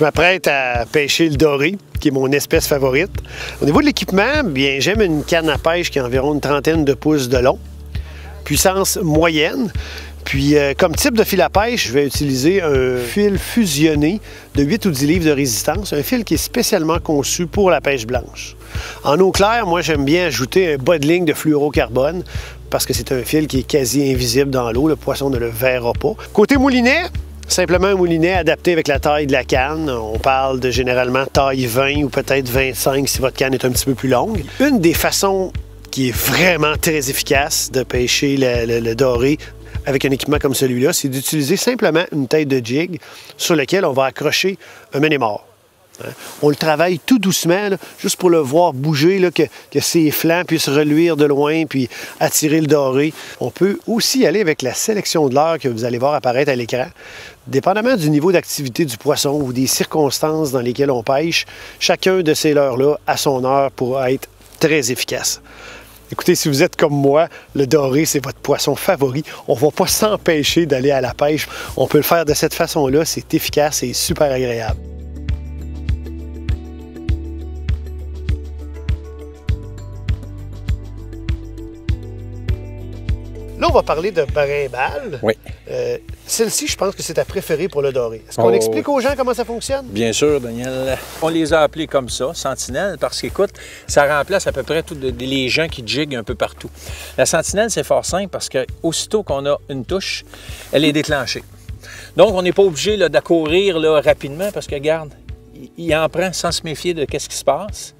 Je m'apprête à pêcher le doré, qui est mon espèce favorite. Au niveau de l'équipement, bien, j'aime une canne à pêche qui a environ une trentaine de pouces de long, puissance moyenne. Puis, comme type de fil à pêche, je vais utiliser un fil fusionné de 8 ou 10 livres de résistance, un fil qui est spécialement conçu pour la pêche blanche. En eau claire, moi, j'aime bien ajouter un bas de ligne de fluorocarbone parce que c'est un fil qui est quasi invisible dans l'eau. Le poisson ne le verra pas. Côté moulinet, simplement un moulinet adapté avec la taille de la canne. On parle de généralement taille 20 ou peut-être 25 si votre canne est un petit peu plus longue. Une des façons qui est vraiment très efficace de pêcher le doré avec un équipement comme celui-là, c'est d'utiliser simplement une tête de jig sur laquelle on va accrocher un mené-mort. On le travaille tout doucement, là, juste pour le voir bouger, là, que ses flancs puissent reluire de loin puis attirer le doré. On peut aussi aller avec la sélection de leurre que vous allez voir apparaître à l'écran. Dépendamment du niveau d'activité du poisson ou des circonstances dans lesquelles on pêche, chacun de ces leurres-là a son heure pour être très efficace. Écoutez, si vous êtes comme moi, le doré, c'est votre poisson favori. On ne va pas s'empêcher d'aller à la pêche. On peut le faire de cette façon-là. C'est efficace et super agréable. Là, on va parler de brimballe. Oui. Celle-ci, je pense que c'est ta préférée pour le doré. Est-ce qu'on explique aux gens comment ça fonctionne? Bien sûr, Daniel. On les a appelés comme ça, sentinelles, parce qu'écoute, ça remplace à peu près tous les gens qui jiguent un peu partout. La sentinelle, c'est fort simple parce que aussitôt qu'on a une touche, elle est déclenchée. Donc, on n'est pas obligé d'accourir rapidement parce que, regarde, il en prend sans se méfier de ce qui se passe.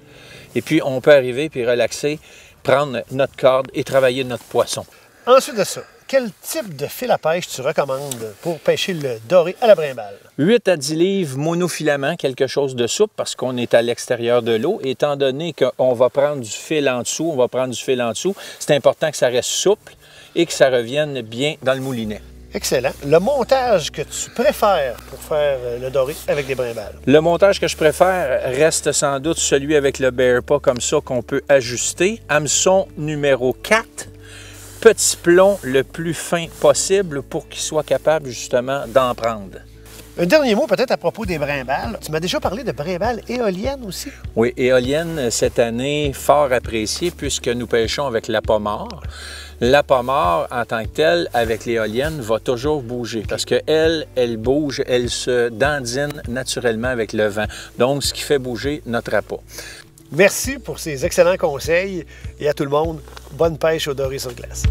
Et puis, on peut arriver puis relaxer, prendre notre corde et travailler notre poisson. Ensuite de ça, quel type de fil à pêche tu recommandes pour pêcher le doré à la brimballe? 8 à 10 livres monofilament, quelque chose de souple parce qu'on est à l'extérieur de l'eau. Étant donné qu'on va prendre du fil en dessous, c'est important que ça reste souple et que ça revienne bien dans le moulinet. Excellent. Le montage que tu préfères pour faire le doré avec des brimbales? Le montage que je préfère reste sans doute celui avec le bear paw comme ça qu'on peut ajuster. Hameçon numéro 4. Petit plomb le plus fin possible pour qu'il soit capable justement d'en prendre. Un dernier mot peut-être à propos des brimbales. Tu m'as déjà parlé de brimbales éoliennes aussi? Oui, éoliennes cette année fort appréciées puisque nous pêchons avec l'appât-mort. L'appât-mort en tant que tel avec l'éolienne va toujours bouger parce qu'elle bouge, elle se dandine naturellement avec le vent. Donc, ce qui fait bouger notre appât. Merci pour ces excellents conseils et à tout le monde, bonne pêche au doré sur glace.